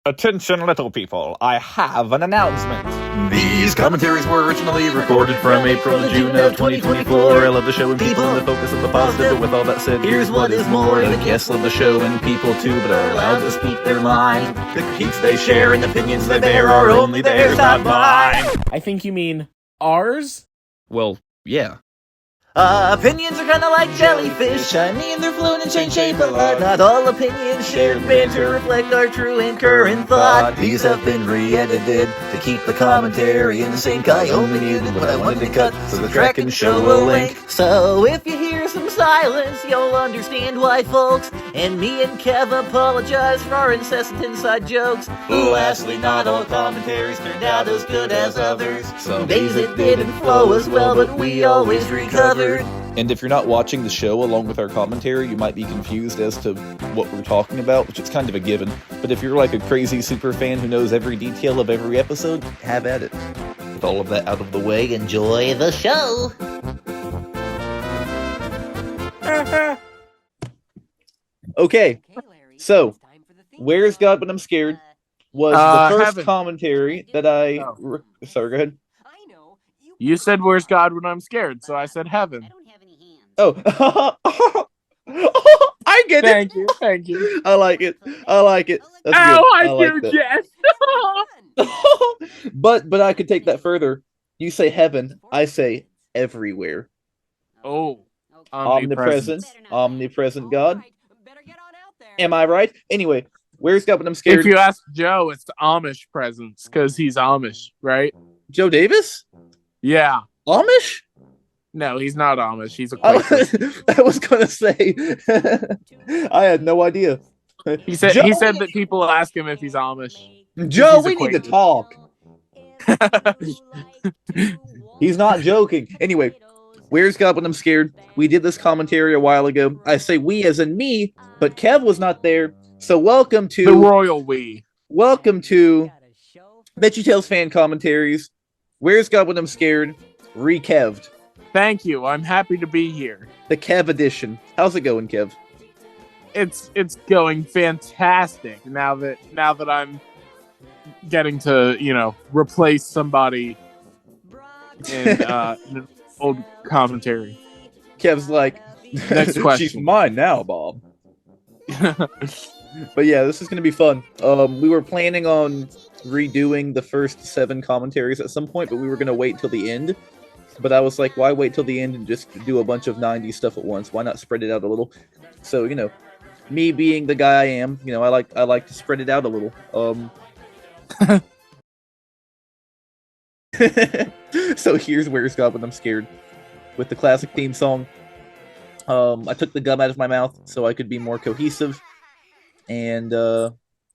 Attention, little people, I have an announcement. These commentaries were originally recorded from April to June of 2024. I love the show and people and the focus of the positive, but with all that said, here's what is more. The guests love the show and people too, but are allowed to speak their mind. The critiques they share and opinions they bear are only theirs, not mine. I think you mean ours? Well, yeah. Opinions are kinda like jellyfish, shiny and they're floating and change shape a lot. Not all opinions shared banter reflect our true and current thought. These have been re-edited to keep the commentary in sync. I only muted what I wanted to cut so the track can show a link. So if you hear some silence, you'll understand why, folks. And me and Kev apologize for our incessant inside jokes. Lastly, not all commentaries turned out as good as others. Some days it didn't flow as well, but we always recovered. And if you're not watching the show along with our commentary, you might be confused as to what we're talking about, which is kind of a given. But if you're like a crazy super fan who knows every detail of every episode, have at it. With all of that out of the way, Enjoy the show! Okay, so, Where's God When I'm Scared was the first Heaven. commentary that I... Sorry, go ahead. You said, "Where's God when I'm scared?" So I said, "Heaven." Oh, I get it. Thank you. I like it. That's good. I like do, that. Jess. But I could take that further. You say heaven, I say everywhere. Oh, Omnipresent God. Am I right? Anyway, where's God when I'm scared? If you ask Joe, it's the Amish presence because he's Amish, right? Joe Davis? Yeah. Amish? No, he's not Amish. He's a Quaker. I was gonna say. I had no idea. He said Joe? he said that people ask him if he's Amish. Joe, He's a we need to Quaker. talk. He's not joking. Anyway, where's God when I'm scared? We did this commentary a while ago. I say we as in me, but Kev was not there. So welcome to The royal we. Welcome to VeggieTales Fan-Commentaries. Where's God when I'm scared? Re-Kev'd. Thank you. I'm happy to be here. The Kev edition. How's it going, Kev? It's going fantastic now that I'm getting to, replace somebody in an old commentary. Kev's like, Next question. She's mine now, Bob. But yeah, this is going to be fun. We were planning on redoing the first 7 commentaries at some point, but we were going to wait till the end. But I was like, why wait till the end and just do a bunch of 90s stuff at once? Why not spread it out a little? So, me being the guy I am, I like to spread it out a little. So here's Where's God When I'm Scared with the classic theme song. I took the gum out of my mouth so I could be more cohesive. And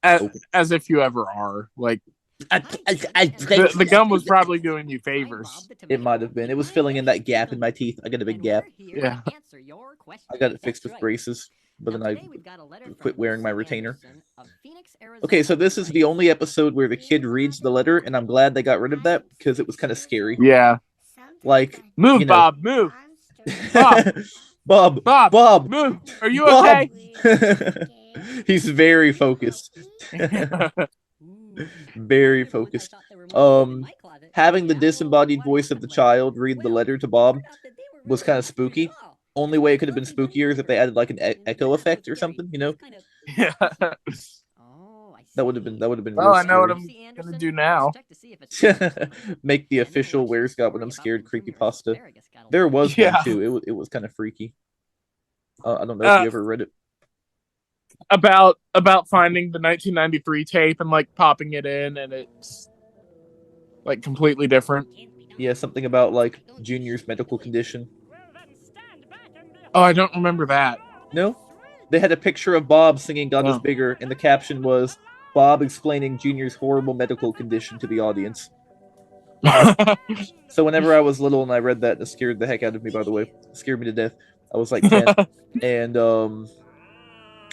as if you ever are. Like the gum was probably doing you favors. It might have been. It was filling in that gap in my teeth. I got a big gap. Yeah. I got it fixed with braces, but then I quit wearing my retainer. Okay, so this is the only episode where the kid reads the letter, and I'm glad they got rid of that because it was kind of scary. Yeah. Like, move, Bob, move. Bob, move. Are you Bob. okay? He's very focused. Very focused. Having the disembodied voice of the child read the letter to Bob was kind of spooky. Only way it could have been spookier is if they added like an echo effect or something, Yeah. That would have been Well, I real know what I'm gonna do now. Make the official Where's God When I'm Scared creepypasta. There was one too. It was kind of freaky. I don't know if you ever read it. About finding the 1993 tape and like popping it in, and it's like completely different. Yeah, something about like Junior's medical condition. Oh, I don't remember that. No? They had a picture of Bob singing God is Bigger, and the caption was Bob explaining Junior's horrible medical condition to the audience. So whenever I was little and I read that, it scared the heck out of me, by the way. It scared me to death. I was like 10. And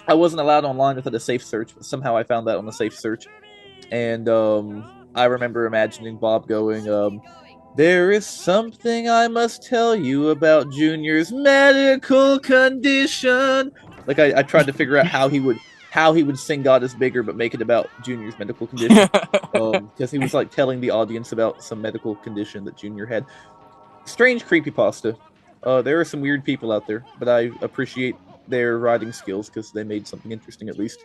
I wasn't allowed online without a safe search, but somehow I found that on a safe search. And I remember imagining Bob going, there is something I must tell you about Junior's medical condition. Like I tried to figure out how he would how he would sing God is Bigger, but make it about Junior's medical condition. Because he was like telling the audience about some medical condition that Junior had. Strange creepypasta. There are some weird people out there, but I appreciate their writing skills because they made something interesting at least.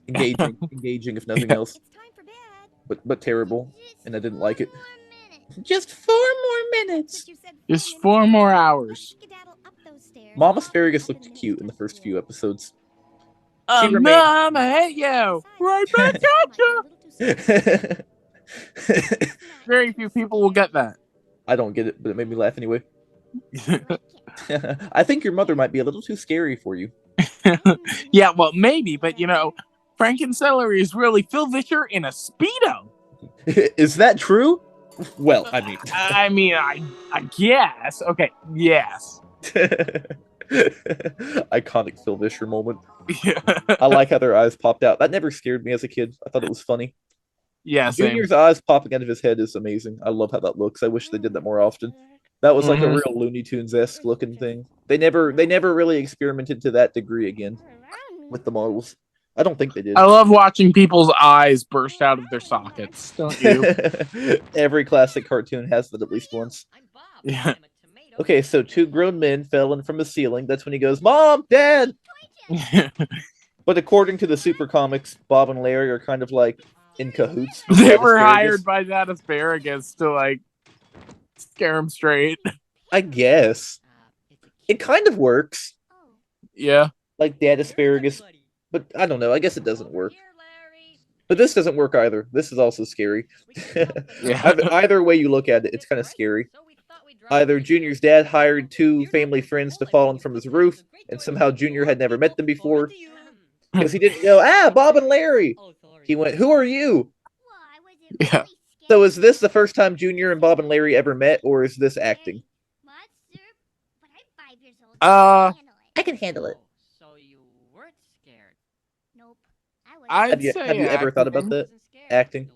Engaging if nothing else. But terrible, and I didn't like it. Just 4 more minutes. Just 4 more hours. Mom Asparagus looked cute in the first few episodes. She remained... Mom, I hate you. Right back at you. Very few people will get that. I don't get it, but it made me laugh anyway. I think your mother might be a little too scary for you. Yeah, well, maybe, but Franken-Celery is really Phil Vischer in a Speedo. Is that true? Well, I mean... I guess. Okay, yes. Iconic Phil Vischer moment. Yeah. I like how their eyes popped out. That never scared me as a kid. I thought it was funny. Yeah, Junior's eyes popping out of his head is amazing. I love how that looks. I wish they did that more often. That was like a real Looney Tunes-esque looking thing. They never really experimented to that degree again with the models. I don't think they did. I love watching people's eyes burst out of their sockets. Don't you? Every classic cartoon has that at least once. Yeah. Okay, so 2 grown men fell in from the ceiling. That's when he goes, Mom, Dad! But according to the Super Comics, Bob and Larry are kind of like in cahoots. They were hired by that asparagus to like scare him straight. I guess. It kind of works. Yeah. Like Dad Asparagus. But I don't know. I guess it doesn't work. But this doesn't work either. This is also scary. Yeah. Either way you look at it, it's kind of scary. Either Junior's dad hired 2 family friends to fall in from his roof, and somehow Junior had never met them before. Because he didn't go, Bob and Larry. He went, who are you? Yeah. So is this the first time Junior and Bob and Larry ever met, or is this acting? I can handle it. So you weren't scared? Nope. I'd Have say you ever thought about that? Acting?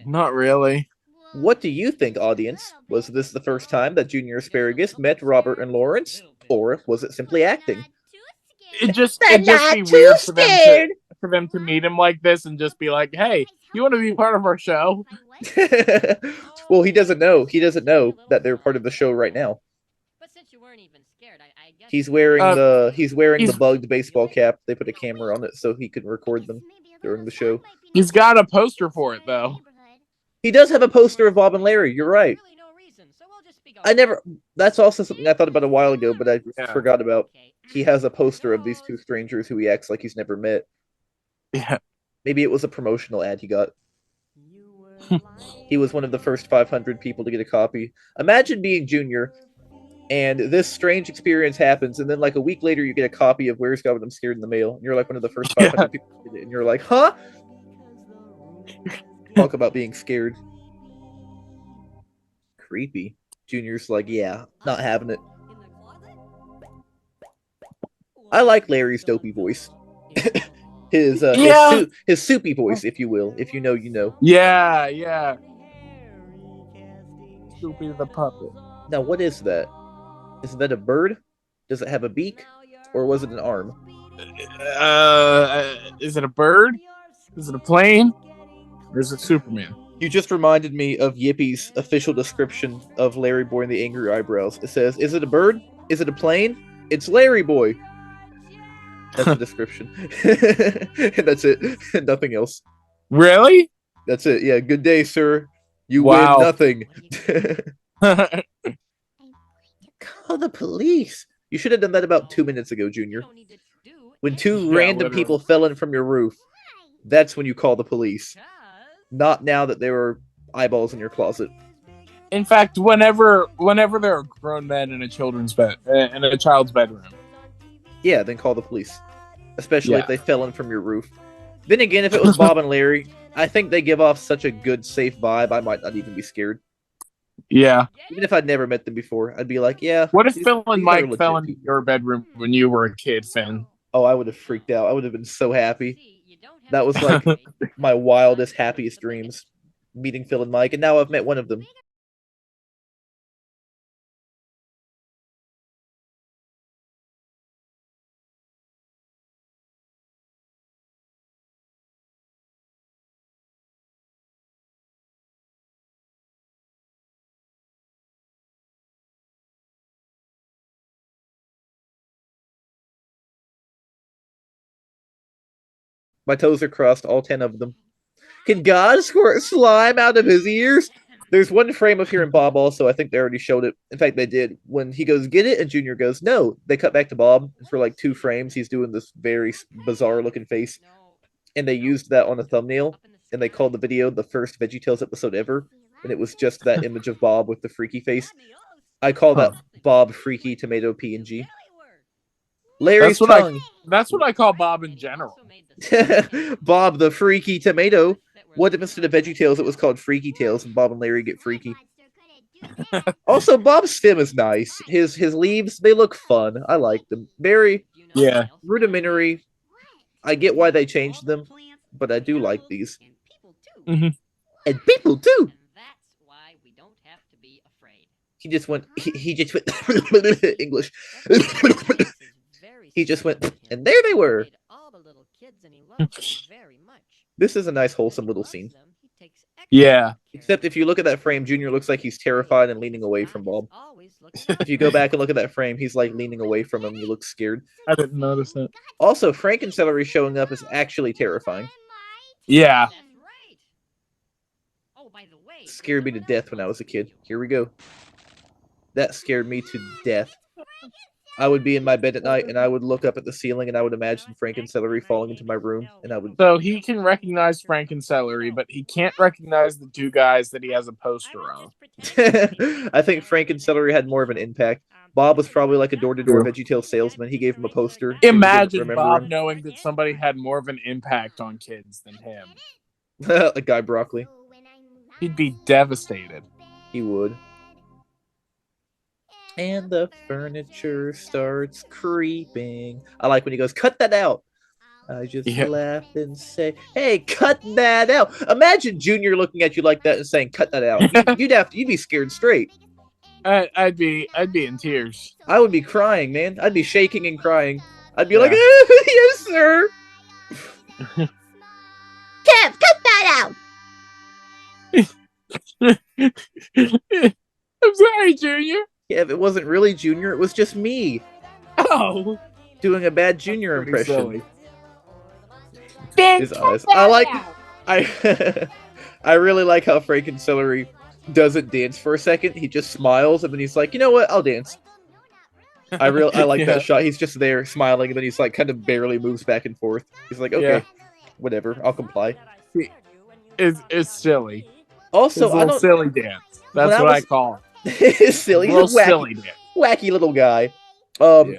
Not really. What do you think, audience? Was this the first time that Junior Asparagus met Robert and Lawrence, or was it simply acting? It'd just be weird for them to meet him like this and just be like, "Hey, you want to be part of our show?" Well, he doesn't know. He doesn't know that they're part of the show right now. But since you weren't even scared, I guess He's wearing the bugged baseball cap. They put a camera on it so he could record them during the show. He's got a poster for it though. He does have a poster of Bob and Larry. You're right. That's also something I thought about a while ago, but I forgot about. He has a poster of these 2 strangers who he acts like he's never met. Yeah. Maybe it was a promotional ad he got. He was one of the first 500 people to get a copy. Imagine being Junior, and this strange experience happens, and then like a week later you get a copy of Where's God When I'm Scared in the mail, and you're like one of the first 500 people to get it, and you're like, huh? Talk about being scared. Creepy. Junior's like, yeah, not having it. I like Larry's dopey voice. his soupy voice, if you will. If you know, you know. Yeah, yeah. Soupy the puppet. Now, what is that? Is that a bird? Does it have a beak? Or was it an arm? Is it a bird? Is it a plane? Or is it Superman? You just reminded me of Yippy's official description of Larry Boy and the Angry Eyebrows. It says, is it a bird? Is it a plane? It's Larry Boy. That's the description. And that's it. Nothing else. Really? That's it. Yeah, good day, sir. You win nothing. Call the police. You should have done that about 2 minutes ago, Junior. When 2 random people fell in from your roof, that's when you call the police. Not now that there are eyeballs in your closet. In fact, whenever there are grown men in a child's bedroom. Yeah, then call the police. Especially if they fell in from your roof. Then again, if it was Bob and Larry, I think they give off such a good, safe vibe, I might not even be scared. Yeah. Even if I'd never met them before, I'd be like, yeah. What if Phil and Mike fell into your bedroom when you were a kid, Finn? Oh, I would have freaked out. I would have been so happy. That was like my wildest, happiest dreams. Meeting Phil and Mike, and now I've met one of them. My toes are crossed, all 10 of them. Can God squirt slime out of his ears? There's one frame of hearing Bob also. I think they already showed it. In fact, they did. When he goes, get it, and Junior goes, no. They cut back to Bob. And for like 2 frames, he's doing this very bizarre looking face. And they used that on a thumbnail. And they called the video the first VeggieTales episode ever. And it was just that image of Bob with the freaky face. I call that Bob Freaky Tomato PNG. Larry's tongue. That's what I call Bob in general. Bob the Freaky Tomato. What if instead of VeggieTales it was called Freaky Tales and Bob and Larry get freaky? Also, Bob's stem is nice. His leaves, they look fun. I like them. Very rudimentary. I get why they changed them, but I do like these. Mm-hmm. And people too. That's why we don't have to be afraid. He just went English. He just went, and there they were. This is a nice, wholesome little scene. Yeah. Except if you look at that frame, Junior looks like he's terrified and leaning away from Bob. If you go back and look at that frame, he's like leaning away from him. He looks scared. I didn't notice that. Also, Frank and Celery showing up is actually terrifying. Yeah. Scared me to death when I was a kid. Here we go. That scared me to death. I would be in my bed at night and I would look up at the ceiling and I would imagine Frank and Celery falling into my room and I would. So he can recognize Frank and Celery, but he can't recognize the 2 guys that he has a poster of. I think Frank and Celery had more of an impact. Bob was probably like a door-to-door VeggieTales salesman. He gave him a poster. Imagine Bob knowing that somebody had more of an impact on kids than him. A Guy Broccoli. He'd be devastated. He would. And the furniture starts creeping. I like when he goes, cut that out. I just laugh and say, hey, cut that out. Imagine Junior looking at you like that and saying, cut that out. You'd be scared straight. I'd be in tears. I would be crying, man. I'd be shaking and crying. I'd be like, yes, sir. Kev, cut that out. I'm sorry, Junior. Yeah, if it wasn't really Junior, it was just me. Oh. Doing a bad Junior impression. His eyes. I really like how Frank and Celery doesn't dance for a second. He just smiles and then he's like, you know what? I'll dance. I like that shot. He's just there smiling and then he's like kind of barely moves back and forth. He's like, okay, whatever, I'll comply. It's silly. Also, I don't silly dance. That's what I call it. Silly, wacky little guy.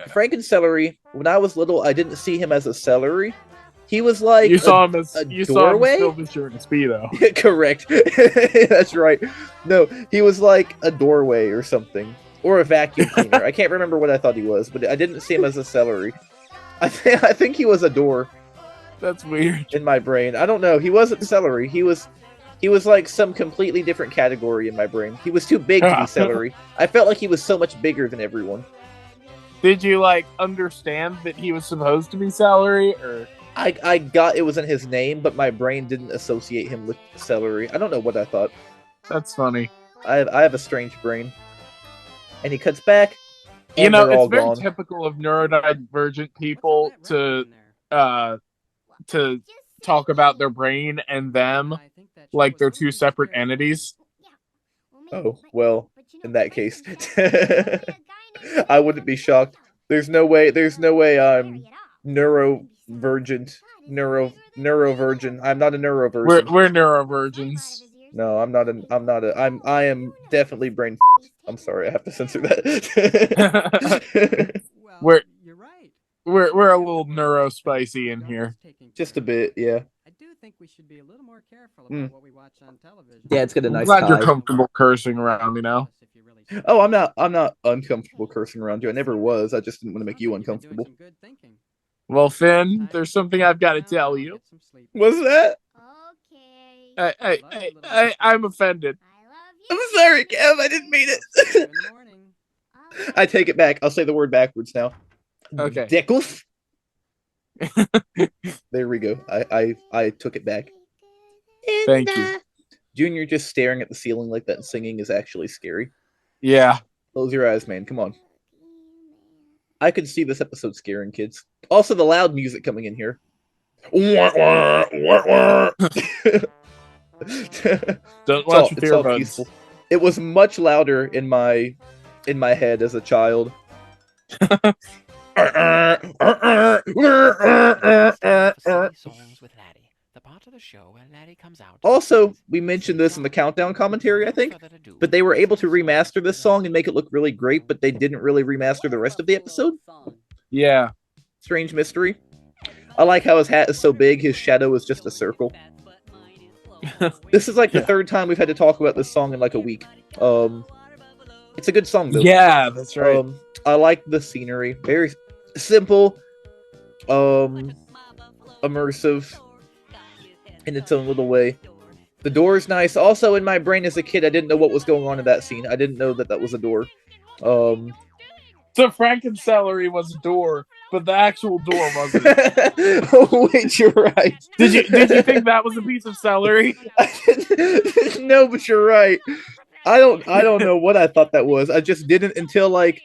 Frank and Celery. When I was little, I didn't see him as a celery. He was like you saw him as doorway. Shirt and Speedo. Correct. That's right. No, he was like a doorway or something, or a vacuum cleaner. I can't remember what I thought he was, but I didn't see him as a celery. I think he was a door. That's weird. In my brain, I don't know. He wasn't celery. He was like some completely different category in my brain. He was too big to be celery. I felt like he was so much bigger than everyone. Did you understand that he was supposed to be celery, or? I got it was in his name, but my brain didn't associate him with celery. I don't know what I thought. That's funny. I have a strange brain. And he cuts back. You know, it's very typical of neurodivergent people to talk about their brain and them like they're 2 separate entities. Oh, well, in that case. I wouldn't be shocked. There's no way I'm neurovirgin. I'm not a neurovirgin. We're neurovirgins. No, I am definitely brain. I'm sorry, I have to censor that. We're a little neurospicy in here. Just a bit, yeah. I do think we should be a little more careful about what we watch on television. Yeah, it's got a nice. I'm glad you're comfortable cursing around, you know. Oh, I'm not uncomfortable cursing around you. I never was. I just didn't want to make you uncomfortable. Well, Finn, there's something I've got to tell you. What's that? I'm offended. I'm sorry, Kev. I didn't mean it. I take it back. I'll say the word backwards now. Okay. Deckles. There we go. I took it back. Thank you. Junior just staring at the ceiling like that and singing is actually scary. Yeah. Close your eyes, man. Come on. I could see this episode scaring kids. Also, the loud music coming in here. Don't watch your It's all earbuds. peaceful. It was much louder in my head as a child. Also, we mentioned this in the countdown commentary, I think, but they were able to remaster this song and make it look really great, but they didn't really remaster the rest of the episode. Yeah. Strange mystery. I like how his hat is so big, his shadow is just a circle. This is like the third time we've had to talk about this song in like a week. It's a good song though. Yeah, that's right. I like the scenery. Very simple, immersive in its own little way. The door is nice. Also, in my brain as a kid, I didn't know what was going on in that scene. I didn't know that was a door. So Franken-Celery was a door, but the actual door wasn't. Oh, wait, you're right. Did you think that was a piece of celery? No, but you're right. I don't know what I thought that was. I just didn't until like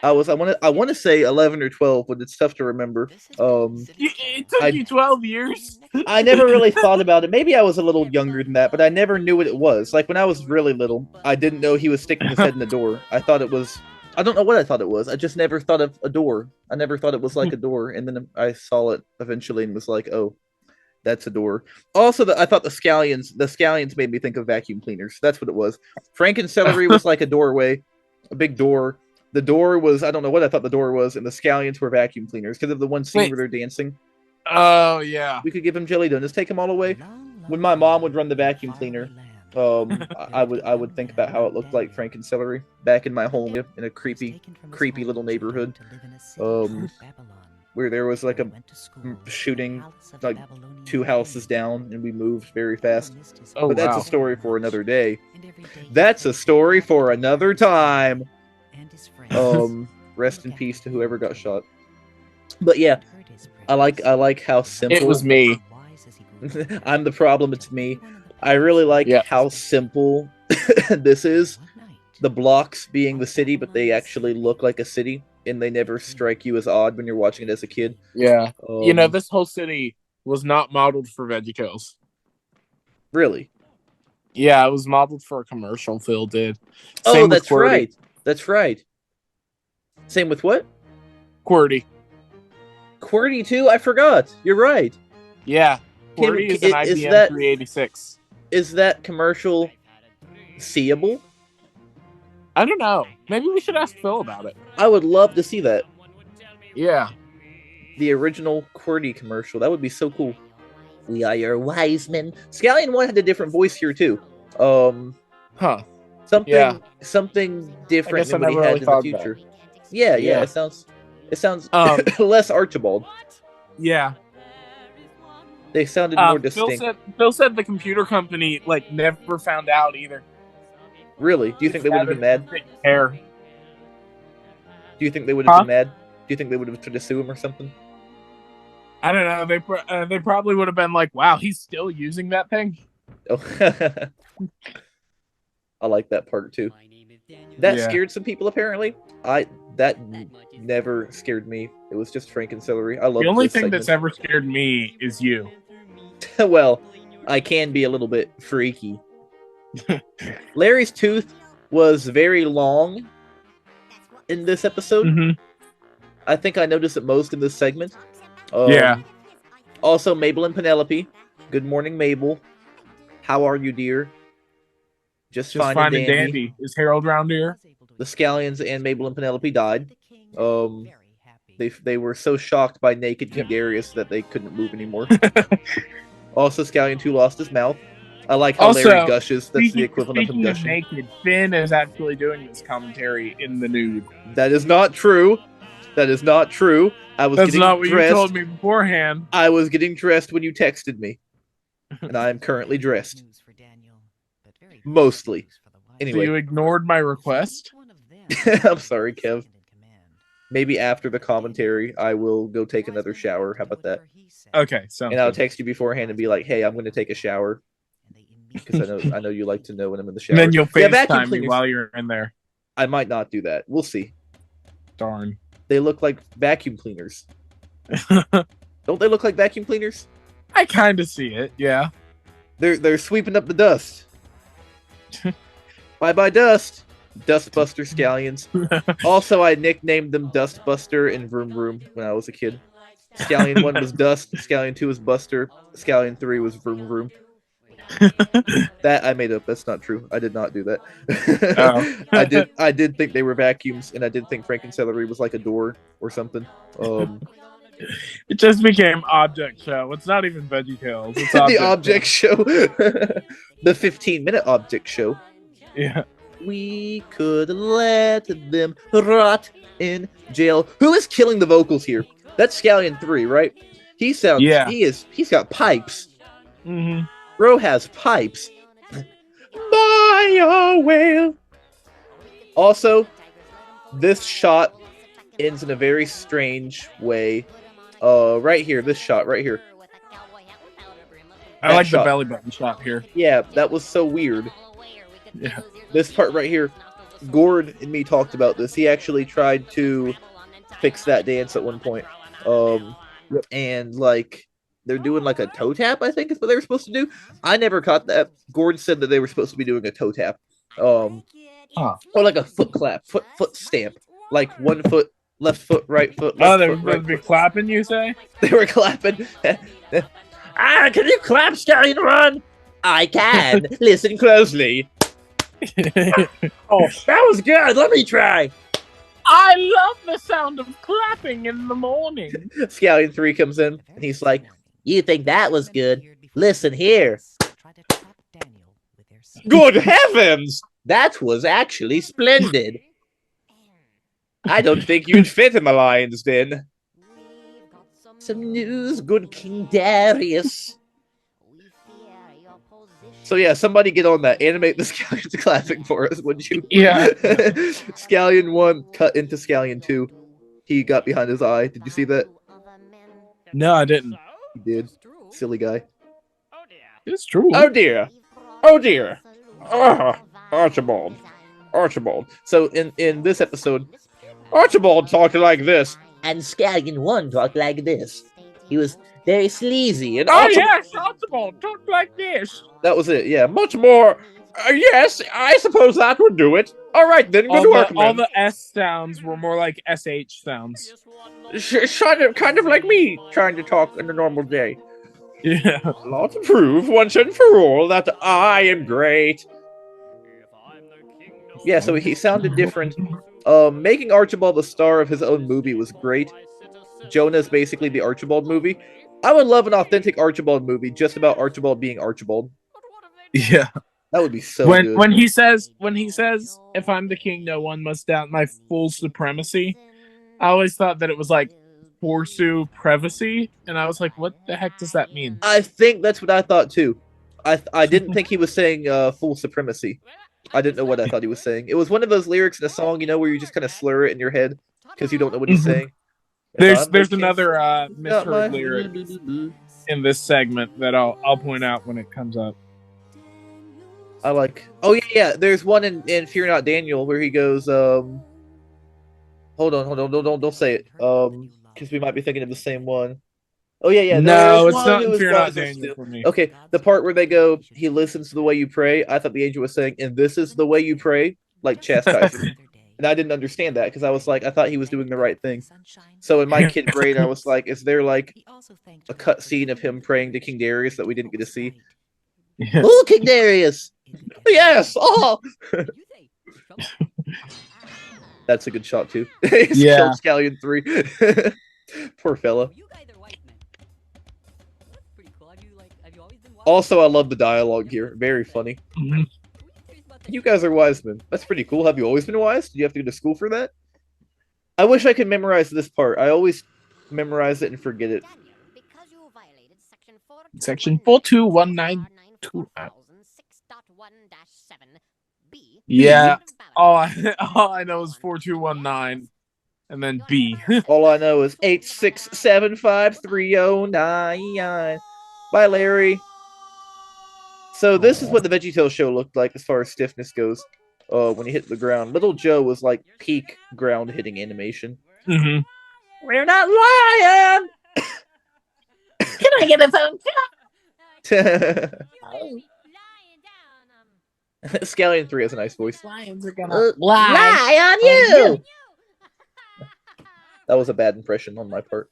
I want to say 11 or 12, but it's tough to remember. It took you 12 years. I never really thought about it. Maybe I was a little younger than that, but I never knew what it was. Like when I was really little, I didn't know he was sticking his head in the door. I thought it was. I don't know what I thought it was. I just never thought of a door. I never thought it was like a door, and then I saw it eventually and was like, "Oh, that's a door." Also, I thought the scallions made me think of vacuum cleaners. That's what it was. Franken-Celery was like a doorway, a big door. The door was, I don't know what I thought the door was, and the scallions were vacuum cleaners because of the one scene where they're dancing. Oh, yeah. We could give him jelly donuts, take them all away. When my mom would run the vacuum cleaner, I would think about how it looked like Franken-Celery back in my home in a creepy little neighborhood. Where there was like a shooting like 2 houses down and we moved very fast. Oh, but that's wow. a story for another day. That's a story for another time. Rest in peace to whoever got shot. But yeah, I like how simple. It was me. I'm the problem, it's me. I really like how simple this is. The blocks being the city, but they actually look like a city. And they never strike you as odd when you're watching it as a kid. Yeah. This whole city was not modeled for VeggieTales. Really? Yeah, it was modeled for a commercial Phil did. Same that's right. That's right. Same with what? QWERTY. QWERTY too? I forgot. You're right. Yeah. QWERTY is an IBM 386. Is that commercial seeable? I don't know. Maybe we should ask Phil about it. I would love to see that. Yeah. The original QWERTY commercial. That would be so cool. We are your wise men. Scallion 1 had a different voice here too. Something different than what he had in the future. Yeah. It sounds less Archibald. Yeah. They sounded more distinct. Phil said the computer company never found out either. Really? Do you think they would have been mad? Hair. Do you think they would have been mad? Do you think they would have tried to sue him or something? I don't know. They probably would have been like, "Wow, he's still using that thing." Oh. I like that part too. That scared some people apparently. That never scared me. It was just Franken-Celery. I love the only thing that's ever scared me is you. Well, I can be a little bit freaky. Larry's tooth was very long in this episode. Mm-hmm. I think I noticed it most in this segment. Also, Mabel and Penelope. Good morning, Mabel. How are you, dear? Just fine and dandy. Is Harold round here? The Scallions and Mabel and Penelope died. They were so shocked by naked King Darius that they couldn't move anymore. Also, Scallion 2 lost his mouth. I like how Larry gushes. That's the equivalent of him gushing. Naked, Finn is actually doing this commentary in the nude. That is not true. That is not true. That's not what you told me beforehand. I was getting dressed when you texted me. And I am currently dressed. Mostly. Anyway. So you ignored my request? I'm sorry, Kev. Maybe after the commentary, I will go take another shower. How about that? Okay. And I'll text you beforehand and be like, hey, I'm going to take a shower. Because I know you like to know when I'm in the shower. And then you'll FaceTime me while you're in there. I might not do that. We'll see. Darn. They look like vacuum cleaners. Don't they look like vacuum cleaners? I kind of see it. Yeah. They're sweeping up the dust. Bye dust. Dustbuster scallions. Also, I nicknamed them Dustbuster and Vroom Vroom when I was a kid. Scallion 1 was Dust, Scallion 2 was Buster, Scallion 3 was Vroom Vroom. That I made up. That's not true. I did not do that. I did think they were vacuums, and I did think Franken-Celery was like a door or something. It just became Object Show. It's not even VeggieTales. It's the Object Show. The 15-minute Object Show. Yeah. We could let them rot in jail. Who is killing the vocals here? That's Scallion 3, right? He sounds. Yeah. He's got pipes. Mm-hmm. Bro has pipes. By a whale. Also, this shot ends in a very strange way. Right here, this shot right here. I like the belly button shot here. Yeah, that was so weird. Yeah. This part right here, Gord and me talked about this. He actually tried to fix that dance at one point. And like they're doing like a toe tap, I think is what they were supposed to do. I never caught that. Gord said that they were supposed to be doing a toe tap. Or like a foot clap, foot stamp. Like one foot, left foot, right foot. Left they foot, were right be clapping, you say? They were clapping. Can you clap, Scallion Run? I can. Listen closely. Oh, that was good. Let me try. I love the sound of clapping in the morning. Scallion 3 comes in, and he's like, you think that was good? Listen here. Good heavens! That was actually splendid. I don't think you'd fit in the lion's den. Some news, good King Darius. So yeah, somebody get on that. Animate the Scallions clapping for us, would you? Yeah. Scallion 1 cut into Scallion 2. He got behind his eye. Did you see that? No, I didn't. He did. Silly guy. It's true. Oh dear. Oh dear. Archibald. So in this episode, Archibald talked like this. And Scallion 1 talked like this. He was very sleazy. And yes, Archibald talked like this. That was it, yeah. Much more. Yes, I suppose that would do it. All right, then. Good work, man. All the S sounds were more like SH sounds. Kind of like me trying to talk in a normal day. Yeah. Law to prove once and for all that I am great. Yeah, so he sounded different. Making Archibald the star of his own movie was great. Jonah's basically the Archibald movie. I would love an authentic Archibald movie just about Archibald being Archibald. Yeah. That would be so good. When he says, if I'm the king, no one must doubt my full supremacy, I always thought that it was like Forsu Privacy, and I was like, what the heck does that mean? I think that's what I thought too. I didn't think he was saying full supremacy. I didn't know what I thought he was saying. It was one of those lyrics in a song, you know, where you just kind of slur it in your head because you don't know what he's saying. There's another misheard lyric in this segment that I'll point out when it comes up. I like. Oh yeah. There's one in Fear Not Daniel where he goes. Hold on. Don't say it. Because we might be thinking of the same one. Oh yeah. No, it's not in Fear Not Daniel for me. Okay, the part where they go, he listens to the way you pray. I thought the angel was saying, and this is the way you pray, like chastising. And I didn't understand that because I was like, I thought he was doing the right thing. So in my kid brain, I was like, is there like a cut scene of him praying to King Darius that we didn't get to see? Yeah. Oh, King Darius! Yes! Oh! That's a good shot too. He's killed Scallion 3. Poor fella. Also, I love the dialogue here. Very funny. Mm-hmm. You guys are wise men. That's pretty cool. Have you always been wise? Did you have to go to school for that? I wish I could memorize this part. I always memorize it and forget it. Section 42192. Yeah. All I know is 4219 and then B. All I know is 8675309. Bye, Larry. So this is what the VeggieTales show looked like as far as stiffness goes. When he hit the ground, Little Joe was like peak ground hitting animation. Mm-hmm. We're not lying. Can I gonna get its own Scallion 3 has a nice voice. Lions are gonna Lie on you. That was a bad impression on my part.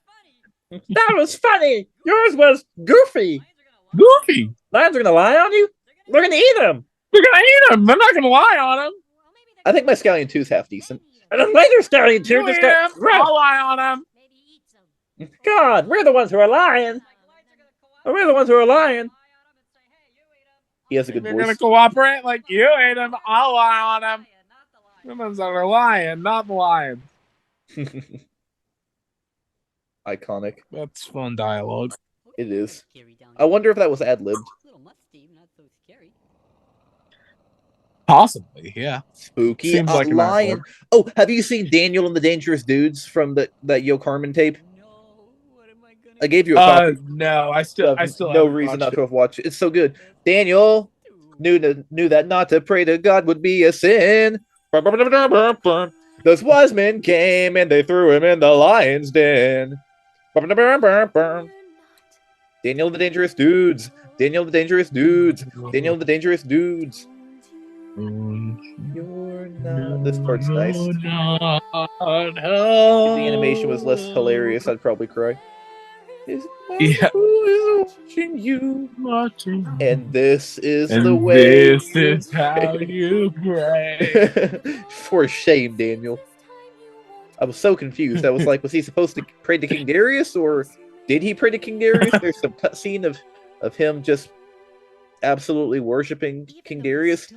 That was funny. Yours was goofy. Goofy. Lions are gonna lie on you. We're gonna eat them. We're gonna eat them. They're not gonna lie on them. I think my Scallion 2 is half decent. And then later Scallion 2 You just eat got 'em, I'll lie on them. God, we're the ones who are lying. We're the ones who are lying. He has a good They're voice. gonna cooperate like you ate them. I'll lie on them. The ones that are lying, not the lions. Iconic. That's fun dialogue. It is. I wonder if that was ad-libbed. Possibly, yeah. Spooky. Seems like an lion. ad-lib. Oh, have you seen Daniel and the Dangerous Dudes from that Yo Carmen tape? I gave you a copy. No, I still no haven't reason not watched to have watched it. It's so good. Daniel knew that not to pray to God would be a sin. Those wise men came and they threw him in the lion's den. Daniel and the Dangerous Dudes. Daniel and the Dangerous Dudes. Daniel and the Dangerous Dudes. You're not. This part's nice. If the animation was less hilarious, I'd probably cry. Yeah. Who is watching you? And this is the way. This is how you pray. For shame, Daniel. I was so confused. I was like, was he supposed to pray to King Darius, or did he pray to King Darius? There's some cutscene of him just absolutely worshiping King Darius.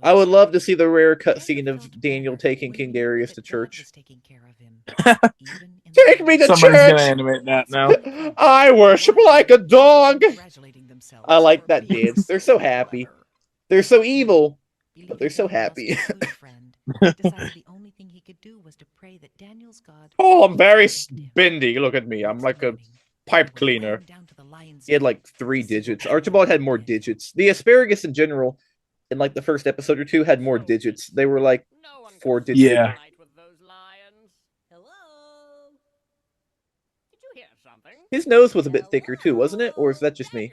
I would love to see the rare cutscene of Daniel taking King Darius to church. Take me to Somebody's church! gonna animate that now. I worship like a dog! I like that dance. They're so happy. They're so evil, but they're so happy. Oh, I'm very spendy. Look at me. I'm like a pipe cleaner. He had like 3 digits. Archibald had more digits. The asparagus in general, in like the first episode or 2, had more digits. They were like 4 digits. Yeah. His nose was a bit thicker too, wasn't it? Or is that just me?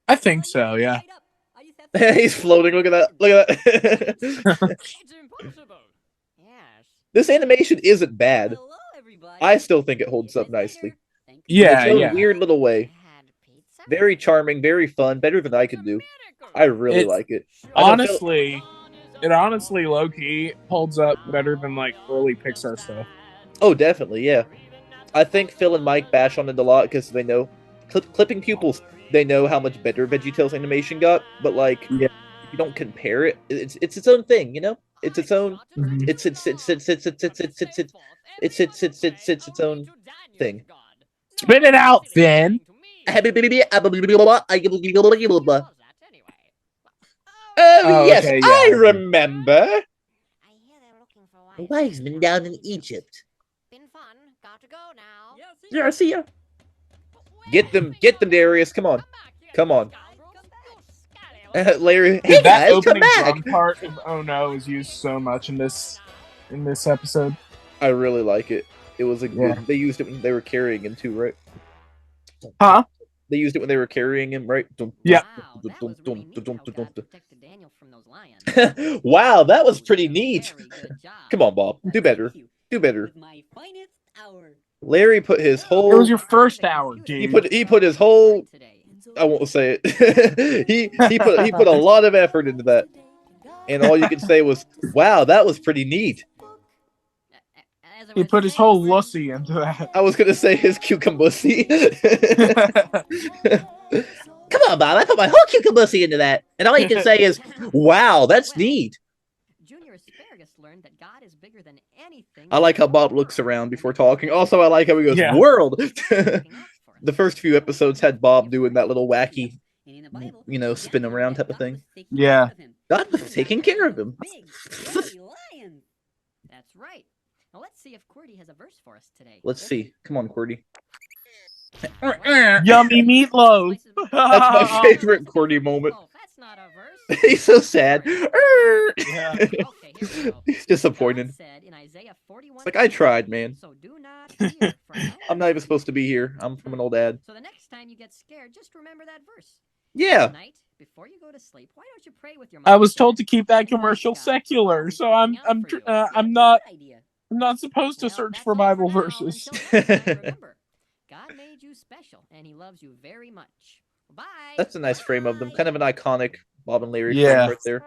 I think so, yeah. He's floating. Look at that. Look at that. This animation isn't bad. I still think it holds up nicely. Yeah, In its own yeah. weird little way. Very charming, very fun, better than I could do. I really like it. Honestly, it honestly low-key holds up better than like early Pixar stuff. Oh, definitely, yeah. I think Phil and Mike bash on it a lot because they know clipping pupils. They know how much better VeggieTales animation got, but like, Yeah. if you don't compare it, it's its own thing, you know. It's its own. Mhm. It's its own thing. Spit it out, Finn. Oh, Oh, yes, okay, I yeah. remember. A wise man down in Egypt. Been fun. Got to go now. Yeah, see ya. Get them, Darius. Come on. Come on. Larry, hey Dude, that guys, come opening back. drum part of Oh No is used so much in this episode. I really like it. It was a good. Yeah. They used it when they were carrying him too, right? Huh? They used it when they were carrying him, right? Yeah. Wow, that was really neat how God protected Daniel from those lions. Wow, that was pretty neat. Very good job. Come on, Bob. Do better. Do better. My finest hour. Larry put his It whole. was your first hour, dude. He put his whole. Today. I won't say it. he put a lot of effort into that, and all you could say was, "Wow, that was pretty neat." As I He was put his saying, whole lussy into that. I was gonna say his cucumbussy. Come on, Bob. I put my whole cucumbussy into that. And all you can say is, Wow, that's neat. Junior Asparagus learned that God is bigger than anything. I like how Bob looks around before talking. Also, I like how he goes, Yeah. "World." The first few episodes had Bob doing that little wacky, you know, spin around type of thing. Yeah. God was taking care of him. That's right. Now let's see if QWERTY has a verse for us today. Let's see. Come on, QWERTY. Yummy meatloaf. That's my favorite QWERTY moment. Oh, that's not a verse. He's so sad. Yeah. Okay, here He's disappointed. It's like, I tried, man. So do not fear, for I I'm not even supposed to be here. I'm from an old ad. So the next time you get scared, just remember that verse. Yeah. Tonight, before you go to sleep, why don't you pray with your I was told mindset? to keep that commercial secular, so I'm not supposed to search for Bible verses. Remember, God made you special, and He loves you very much. Bye. That's a nice frame of them. Kind of an iconic Bob and Larry Yeah. frame right there.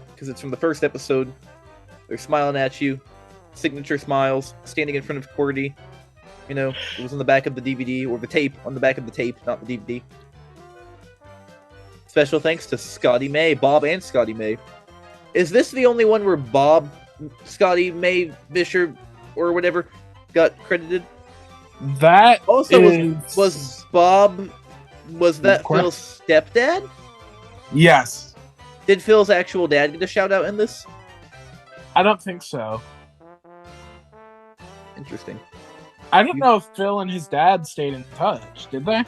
Because it's from the first episode. They're smiling at you. Signature smiles. Standing in front of QWERTY. You know, it was on the back of the DVD, or the tape, on the back of the tape, not the DVD. Special thanks to Scotty May, Bob and Scotty May. Is this the only one where Bob, Scotty May, Fisher, or whatever, got credited? That Also, is... was Bob, was that Phil's stepdad? Yes. Did Phil's actual dad get a shout out in this? I don't think so. Interesting. I don't know if Phil and his dad stayed in touch, did they?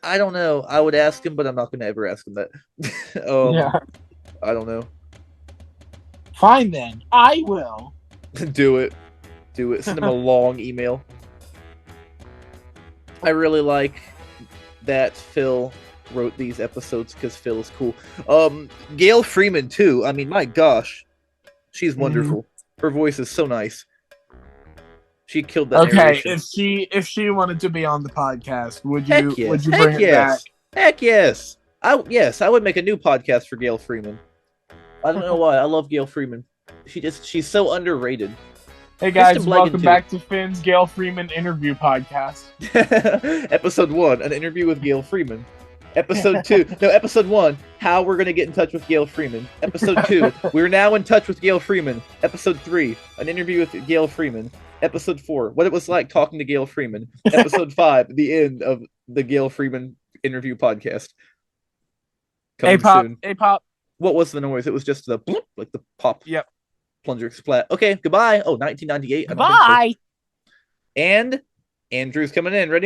I don't know. I would ask him, but I'm not going to ever ask him that. Yeah. I don't know. Fine then. I will. Do it. Do it. Send him a long email. I really like that Phil wrote these episodes because Phil is cool. Gail Freeman too. I mean, my gosh, she's wonderful. Her voice is so nice. She killed that. Okay, narration. if she wanted to be on the podcast, would Heck you yes. would you Heck bring it yes. back? Heck yes. I would make a new podcast for Gail Freeman. I don't know why. I love Gail Freeman. She's so underrated. Hey guys, Kristen Blanken welcome too. back to Finn's Gail Freeman interview podcast. Episode 1, an interview with Gail Freeman. Episode 2, no, episode 1, how we're going to get in touch with Gail Freeman. Episode 2, we're now in touch with Gail Freeman. Episode 3, an interview with Gail Freeman. Episode 4, what it was like talking to Gail Freeman. Episode 5, the end of the Gail Freeman interview podcast. Coming soon. Hey pop. What was the noise? It was just the bloop, like the pop. Yep. Plunger splat. Okay, goodbye. Oh, 1998. Bye. And Andrew's coming in. Ready?